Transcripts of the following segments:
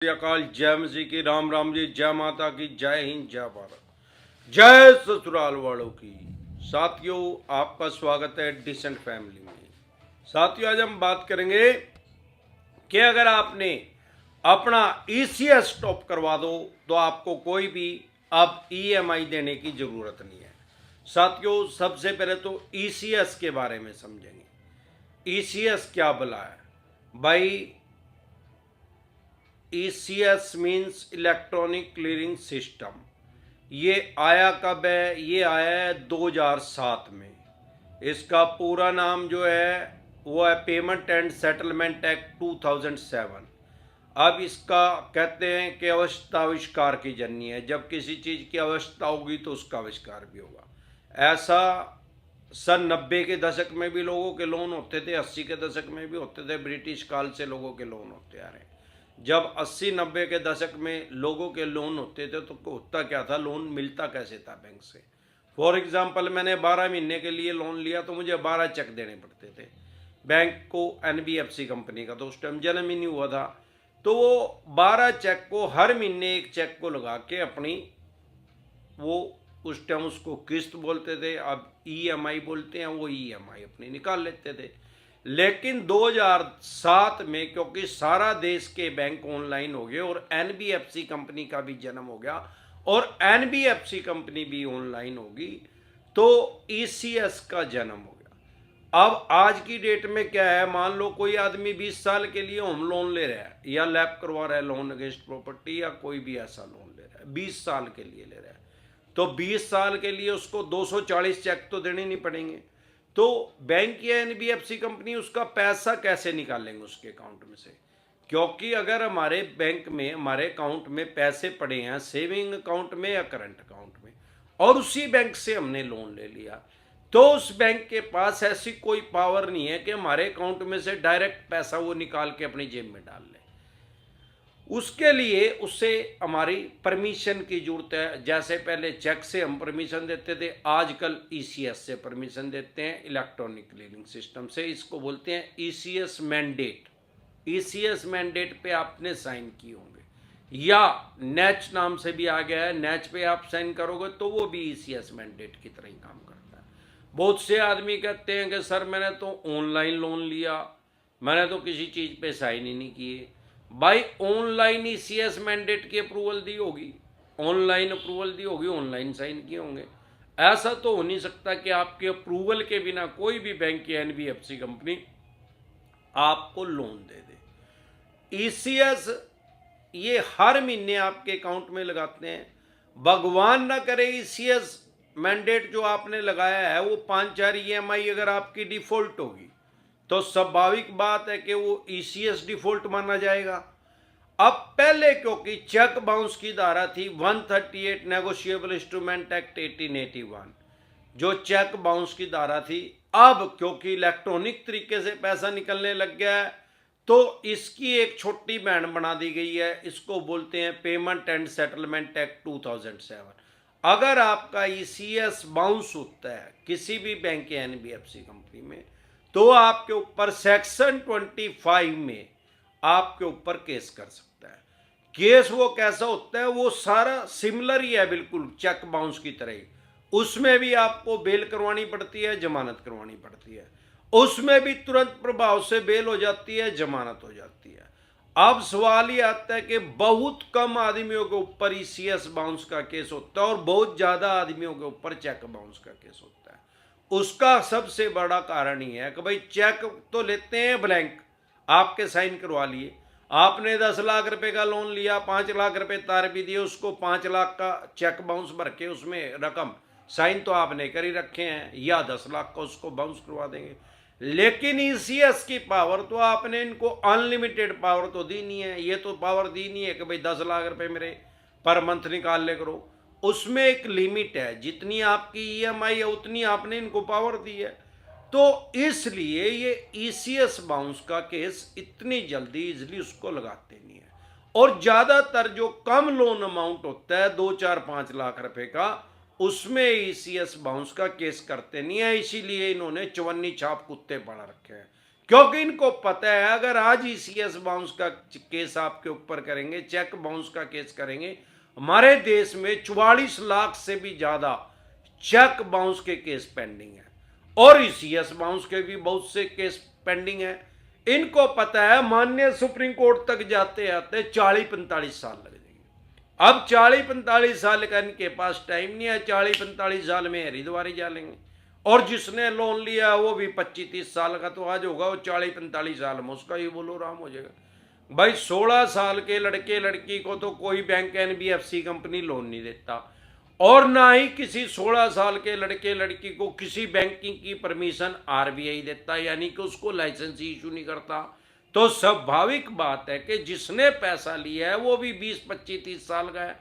श्री अकाल, जय मसीह की, राम राम जी, जय माता की, जय हिंद, जय भारत, जय ससुराल वालों की। साथियों, आपका स्वागत है डिसेंट फैमिली में। साथियों, आज हम बात करेंगे कि अगर आपने अपना ईसीएस स्टॉप करवा दो तो आपको कोई भी अब ईएमआई देने की जरूरत नहीं है। साथियों, सबसे पहले तो ईसीएस के बारे में समझेंगे। ईसीएस क्या भला है भाई? ECS means electronic clearing system. ये आया कब है? ये आया है 2007 में। इसका पूरा नाम जो है वो है पेमेंट एंड सेटलमेंट एक्ट 2007। अब इसका कहते हैं कि अवस्था आविष्कार की जननी है। जब किसी चीज़ की अवस्था होगी तो उसका आविष्कार भी होगा। ऐसा सन 90 के दशक में भी लोगों के लोन होते थे, 80 के दशक में भी होते थे। ब्रिटिश काल से लोगों के लोन होते आ रहे हैं। जब 80-90 के दशक में लोगों के लोन होते थे तो होता क्या था, लोन मिलता कैसे था बैंक से? फॉर एग्जांपल, मैंने 12 महीने के लिए लोन लिया तो मुझे 12 चेक देने पड़ते थे बैंक को, एनबीएफसी कंपनी का। तो उस टाइम जन्म ही नहीं हुआ था। तो वो 12 चेक को हर महीने एक चेक को लगा के अपनी वो उस टाइम उसको किस्त बोलते थे, अब ईएमआई बोलते हैं, वो ईएमआई अपनी निकाल लेते थे। लेकिन 2007 में क्योंकि सारा देश के बैंक ऑनलाइन हो गए और एनबीएफसी कंपनी का भी जन्म हो गया और एनबीएफसी कंपनी भी ऑनलाइन होगी, तो ईसीएस का जन्म हो गया। अब आज की डेट में क्या है, मान लो कोई आदमी 20 साल के लिए होम लोन ले रहा है या लैप करवा रहा है, लोन अगेंस्ट प्रॉपर्टी या कोई भी ऐसा लोन ले रहा है, 20 साल के लिए ले रहा है, तो 20 साल के लिए उसको 240 चेक तो देने नहीं पड़ेंगे। तो बैंक या एनबीएफसी कंपनी उसका पैसा कैसे निकालेंगे उसके अकाउंट में से? क्योंकि अगर हमारे बैंक में, हमारे अकाउंट में पैसे पड़े हैं, सेविंग अकाउंट में या करंट अकाउंट में, और उसी बैंक से हमने लोन ले लिया, तो उस बैंक के पास ऐसी कोई पावर नहीं है कि हमारे अकाउंट में से डायरेक्ट पैसा वो निकाल के अपनी जेब में डाल ले। उसके लिए उससे हमारी परमिशन की जरूरत है। जैसे पहले चेक से हम परमिशन देते थे, आजकल ईसीएस से परमिशन देते हैं, इलेक्ट्रॉनिक क्लियरिंग सिस्टम से। इसको बोलते हैं ईसीएस मैंडेट। ईसीएस मैंडेट पे आपने साइन किए होंगे, या नैच नाम से भी आ गया है, नैच पे आप साइन करोगे तो वो भी ईसीएस मैंडेट की तरह ही काम करता है। बहुत से आदमी कहते हैं कि सर मैंने तो ऑनलाइन लोन लिया, मैंने तो किसी चीज़ पे साइन ही नहीं किए। भाई, ऑनलाइन ईसीएस मैंडेट की अप्रूवल दी होगी, ऑनलाइन अप्रूवल दी होगी, ऑनलाइन साइन किए होंगे। ऐसा तो हो नहीं सकता कि आपके अप्रूवल के बिना कोई भी बैंक या एनबीएफसी कंपनी आपको लोन दे दे। ईसीएस ये हर महीने आपके अकाउंट में लगाते हैं। भगवान ना करे ईसीएस मैंडेट जो आपने लगाया है वो 5-4 ईएमआई अगर आपकी डिफॉल्ट होगी तो स्वाभाविक बात है कि वो ईसीएस डिफॉल्ट माना जाएगा। अब पहले क्योंकि चेक बाउंस की धारा थी 138 नेगोशिएबल इंस्ट्रूमेंट एक्ट 1881, जो चेक बाउंस की धारा थी, अब क्योंकि इलेक्ट्रॉनिक तरीके से पैसा निकलने लग गया है तो इसकी एक छोटी बहन बना दी गई है। इसको बोलते हैं पेमेंट एंड सेटलमेंट एक्ट 2007। अगर आपका ईसीएस बाउंस होता है किसी भी बैंक या एनबीएफसी कंपनी में, तो आपके ऊपर सेक्शन 25 में आपके ऊपर केस कर सकता है। केस वो कैसा होता है, वो सारा सिमिलर ही है, बिल्कुल चेक बाउंस की तरह ही। उसमें भी आपको बेल करवानी पड़ती है, जमानत करवानी पड़ती है। उसमें भी तुरंत प्रभाव से बेल हो जाती है, जमानत हो जाती है। अब सवाल ये आता है कि बहुत कम आदमियों के ऊपर ईसीएस बाउंस का केस होता है और बहुत ज्यादा आदमियों के ऊपर चेक बाउंस का केस होता है। उसका सबसे बड़ा कारण ही है कि भाई चेक तो लेते हैं ब्लैंक, आपके साइन करवा लिए, आपने 10 लाख रुपए का लोन लिया, 5 लाख रुपए तार भी दिए, उसको 5 लाख का चेक बाउंस भर के उसमें रकम साइन तो आपने कर ही रखे हैं, या 10 लाख का उसको बाउंस करवा देंगे। लेकिन ईसीएस की पावर तो आपने इनको अनलिमिटेड पावर तो दी नहीं है। ये तो पावर दी नहीं है कि भाई 10 लाख रुपए मेरे पर मंथ निकाल ले करो। उसमें एक लिमिट है, जितनी आपकी ईएमआई है उतनी आपने इनको पावर दी है। तो इसलिए ये ईसीएस बाउंस का केस इतनी जल्दी इजली उसको लगाते नहीं है। और ज्यादातर जो कम लोन अमाउंट होता है 2-4-5 लाख रुपए का, उसमें ईसीएस बाउंस का केस करते नहीं है। इसीलिए इन्होंने चवन्नी छाप कुत्ते पड़ा रखे हैं क्योंकि इनको पता है अगर आज ईसीएस बाउंस का केस आपके ऊपर करेंगे, चेक बाउंस का केस करेंगे, हमारे देश में 44 लाख से भी ज्यादा चेक बाउंस के केस पेंडिंग है और ईसीएस बाउंस के भी बहुत से केस पेंडिंग है। इनको पता है माननीय सुप्रीम कोर्ट तक जाते आते 40-45 साल लग जाएंगे। अब 40-45 साल का इनके पास टाइम नहीं है, 40-45 साल में हरिद्वार ही जा लेंगे और जिसने लोन लिया वो भी 25-30 साल का तो आज होगा, वो 40-45 साल में उसका ये बोलो राम हो जाएगा। भाई 16 साल के लड़के लड़की को तो कोई बैंक एनबीएफसी कंपनी लोन नहीं देता और ना ही किसी 16 साल के लड़के लड़की को किसी बैंकिंग की परमिशन आरबीआई देता, यानी कि उसको लाइसेंस इशू नहीं करता। तो स्वाभाविक बात है कि जिसने पैसा लिया है वो भी 20-25-30 साल का है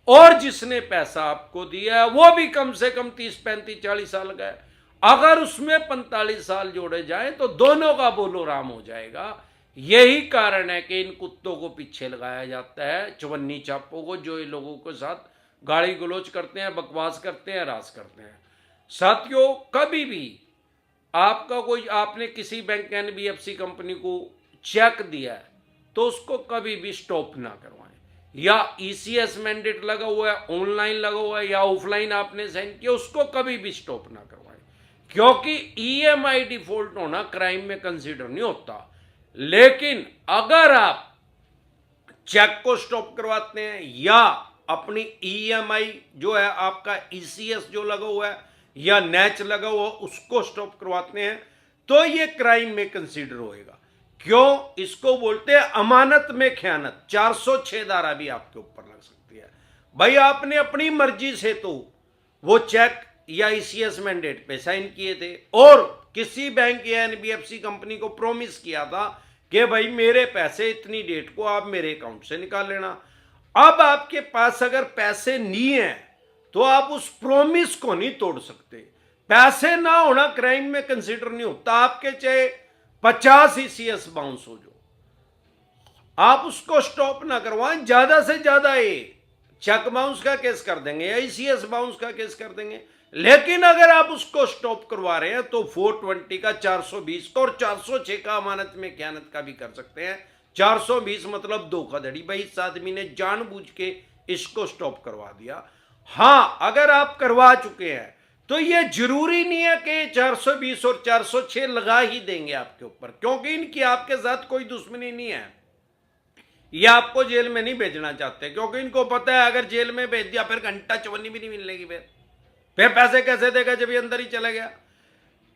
और जिसने पैसा आपको दिया है वो भी कम से कम 30-35-40 साल का है। अगर उसमें 45 साल जोड़े जाए तो दोनों का बोलो राम हो जाएगा। यही कारण है कि इन कुत्तों को पीछे लगाया जाता है, चवन्नी चापों को, जो इन लोगों के साथ गाली गलौज करते हैं, बकवास करते हैं, राज करते हैं। साथियों, कभी भी आपने किसी बैंक एनबीएफसी कंपनी को चेक दिया है तो उसको कभी भी स्टॉप ना करवाएं, या ईसीएस मैंडेट लगा हुआ है, ऑनलाइन लगा हुआ है या ऑफलाइन आपने साइन किया, उसको कभी भी स्टॉप ना करवाएं, क्योंकि ईएमआई डिफॉल्ट होना क्राइम में कंसीडर नहीं होता। लेकिन अगर आप चेक को स्टॉप करवाते हैं या अपनी ईएमआई जो है आपका ईसीएस जो लगा हुआ है या नेच लगा हुआ उसको स्टॉप करवाते हैं तो ये क्राइम में कंसीडर होएगा। क्यों? इसको बोलते हैं अमानत में खयानत। 406 धारा भी आपके ऊपर लग सकती है। भाई आपने अपनी मर्जी से तो वो चेक या ईसीएस मैंडेट पे साइन किए थे और किसी बैंक या एनबीएफसी कंपनी को प्रॉमिस किया था कि भाई मेरे पैसे इतनी डेट को आप मेरे अकाउंट से निकाल लेना। अब आपके पास अगर पैसे नहीं है तो आप उस प्रॉमिस को नहीं तोड़ सकते। पैसे ना होना क्राइम में कंसीडर नहीं होता। आपके चाहे 50 ईसीएस बाउंस हो जो, आप उसको स्टॉप ना करवाएं। ज्यादा से ज्यादा ये चेक बाउंस का केस कर देंगे या ईसीएस बाउंस का केस कर देंगे। लेकिन अगर आप उसको स्टॉप करवा रहे हैं तो 420 का, 420 का और 406 का अमानत में खयानत का भी कर सकते हैं। 420 मतलब धोखाधड़ी। भाई इस आदमी ने जानबूझ के इसको स्टॉप करवा दिया। हाँ, अगर आप करवा चुके हैं तो ये जरूरी नहीं है कि 420 और 406 लगा ही देंगे आपके ऊपर, क्योंकि इनकी आपके साथ कोई दुश्मनी नहीं है। ये आपको जेल में नहीं भेजना चाहते, क्योंकि इनको पता है अगर जेल में भेज दिया फिर घंटा चवन्नी भी नहीं मिलेगी, फिर पैसे कैसे देगा जब ये अंदर ही चला गया।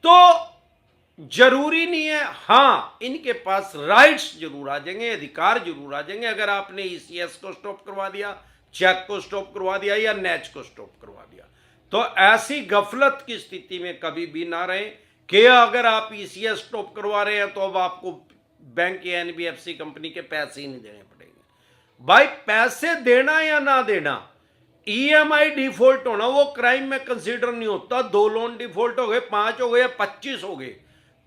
तो जरूरी नहीं है। हाँ, इनके पास राइट्स जरूर आ जाएंगे, अधिकार जरूर आ जाएंगे अगर आपने ईसीएस को स्टॉप करवा दिया, चेक को स्टॉप करवा दिया या नेच को स्टॉप करवा दिया। तो ऐसी गफलत की स्थिति में कभी भी ना रहे कि अगर आप ईसीएस स्टॉप करवा रहे हैं तो अब आपको बैंक या एनबीएफसी कंपनी के पैसे ही नहीं देने पड़ेंगे। भाई पैसे देना या ना देना, ईएमआई डिफॉल्ट होना वो क्राइम में कंसीडर नहीं होता। 2 लोन डिफॉल्ट हो गए, 5 हो गए, 25 हो गए,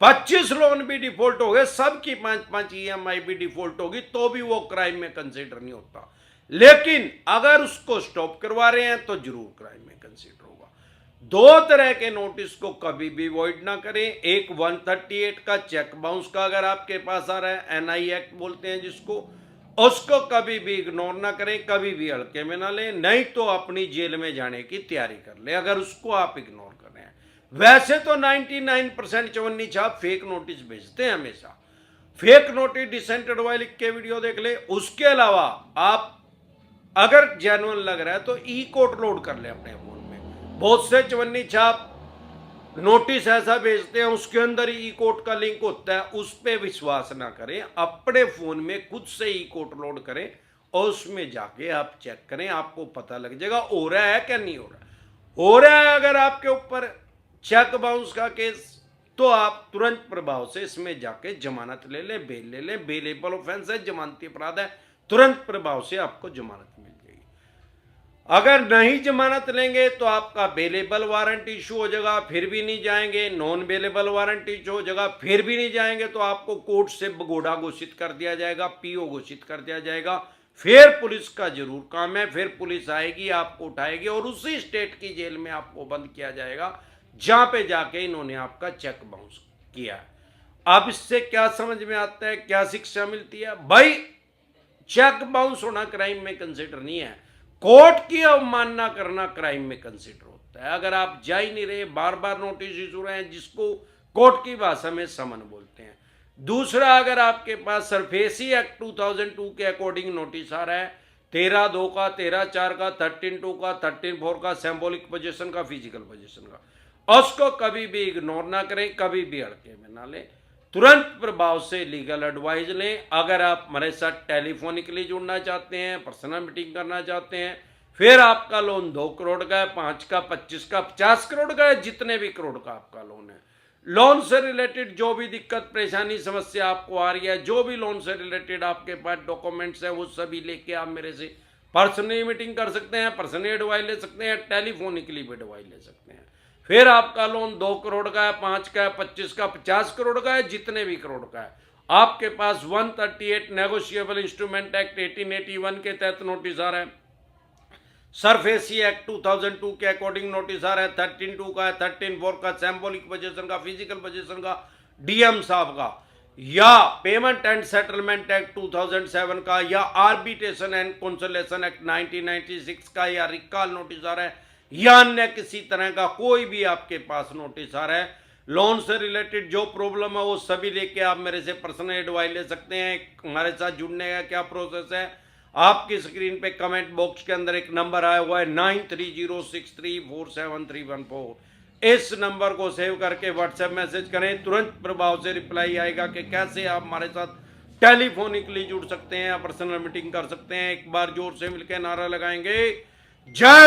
25 लोन भी डिफॉल्ट हो गए, सबकी 5-5 ईएमआई भी डिफॉल्ट होगी तो भी वो क्राइम में कंसीडर नहीं होता। लेकिन अगर उसको स्टॉप करवा रहे हैं तो जरूर क्राइम में कंसीडर होगा। 2 तरह के नोटिस को कभी भी वॉइड ना करें। एक 138 का चेक बाउंस का अगर आपके पास आ रहा है, एनआई एक्ट बोलते हैं जिसको, उसको कभी भी इग्नोर ना करें, कभी भी हल्के में ना लें, नहीं तो अपनी जेल में जाने की तैयारी कर लें अगर उसको आप इग्नोर कर रहे हैं। वैसे तो 99% चवन्नी छाप फेक नोटिस भेजते हैं हमेशा। फेक नोटिस डिसेंट एडवाइस लिख के वीडियो देख ले। उसके अलावा आप अगर जेन्युइन लग रहा है तो ई कोड लोड कर ले अपने फोन में। बहुत से चवन्नी छाप नोटिस ऐसा भेजते हैं उसके अंदर ई कोड का लिंक होता है, उस पर विश्वास ना करें। अपने फोन में खुद से ई कोड लोड करें और उसमें जाके आप चेक करें, आपको पता लग जाएगा हो रहा है क्या नहीं हो रहा। हो रहा है अगर आपके ऊपर चेक बाउंस का केस तो आप तुरंत प्रभाव से इसमें जाके जमानत ले लें, बेल ले लें। बेलेबल ऑफेंस है, जमानती अपराध है, तुरंत प्रभाव से आपको जमानत मिल जाएगी। अगर नहीं जमानत लेंगे तो आपका बेलेबल वारंट इशू हो जाएगा, फिर भी नहीं जाएंगे। नॉन बेलेबल वारंट इशू हो जाएगा, फिर भी नहीं जाएंगे तो आपको कोर्ट से बगोड़ा घोषित कर दिया जाएगा, पीओ घोषित कर दिया जाएगा। फिर पुलिस का जरूर काम है, फिर पुलिस आएगी, आपको उठाएगी और उसी स्टेट की जेल में आपको बंद किया जाएगा जहां पे जाके इन्होंने आपका चेक बाउंस किया है। अब इससे क्या समझ में आता है, क्या शिक्षा मिलती है भाई? चेक बाउंस होना क्राइम में कंसिडर नहीं है, कोर्ट की अवमानना करना क्राइम में कंसिडर होता है। अगर आप जा ही नहीं रहे, बार बार नोटिस इशू रहे हैं, जिसको कोर्ट की भाषा में समन बोलते हैं। दूसरा, अगर आपके पास सरफेसी एक्ट 2002 के अकॉर्डिंग नोटिस आ रहा है 13(2) का, 13(4) का, 13(2) का, 13(4) का, सिंबॉलिक पोजीशन का, फिजिकल पोजीशन का, उसको कभी भी इग्नोर ना करें, कभी भी हड़के में ना लें, तुरंत प्रभाव से लीगल एडवाइस लें। अगर आप हमारे साथ टेलीफोनिकली जुड़ना चाहते हैं, पर्सनल मीटिंग करना चाहते हैं, फिर आपका लोन 2 करोड़ का है, 5 का, 25 का, 50 करोड़ का है, जितने भी करोड़ का आपका लोन है, लोन से रिलेटेड जो भी दिक्कत परेशानी समस्या आपको आ रही है, जो भी लोन से रिलेटेड आपके पास डॉक्यूमेंट्स है, वो सभी लेके आप मेरे से पर्सनली मीटिंग कर सकते हैं, पर्सनली एडवाइस ले सकते हैं, टेलीफोनिकली भी एडवाइस ले सकते हैं। फिर आपका लोन 2 करोड़ का है, 5 का है, 25 का, 50 करोड़ का है, जितने भी करोड़ का है, आपके पास 138 नेगोशिएबल इंस्ट्रूमेंट एक्ट 1881 के तहत नोटिस आ रहा है, सरफेसी एक्ट 2002 के अकॉर्डिंग नोटिस आ रहा है, 13(2) का है, 13(4) का, सिंबॉलिक पोजीशन का, फिजिकल पोजीशन का, डीएम साहब का, या पेमेंट एंड सेटलमेंट एक्ट 2007 का, या आर्बिट्रेशन एंड कंसोलिडेशन एक्ट 1996 का, या रिकॉल नोटिस आ रहा है, या अन्य किसी तरह का कोई भी आपके पास नोटिस आ रहा है, लोन से रिलेटेड जो प्रॉब्लम है वो सभी लेके आप मेरे से पर्सनल एडवाइस ले सकते हैं। हमारे साथ जुड़ने का क्या प्रोसेस है, आपकी स्क्रीन पे कमेंट बॉक्स के अंदर एक नंबर आया हुआ है 9306347314। इस नंबर को सेव करके व्हाट्सएप मैसेज करें, तुरंत प्रभाव से रिप्लाई आएगा कि कैसे आप हमारे साथ टेलीफोनिकली जुड़ सकते हैं या पर्सनल मीटिंग कर सकते हैं। एक बार जोर से मिलकर नारा लगाएंगे, जय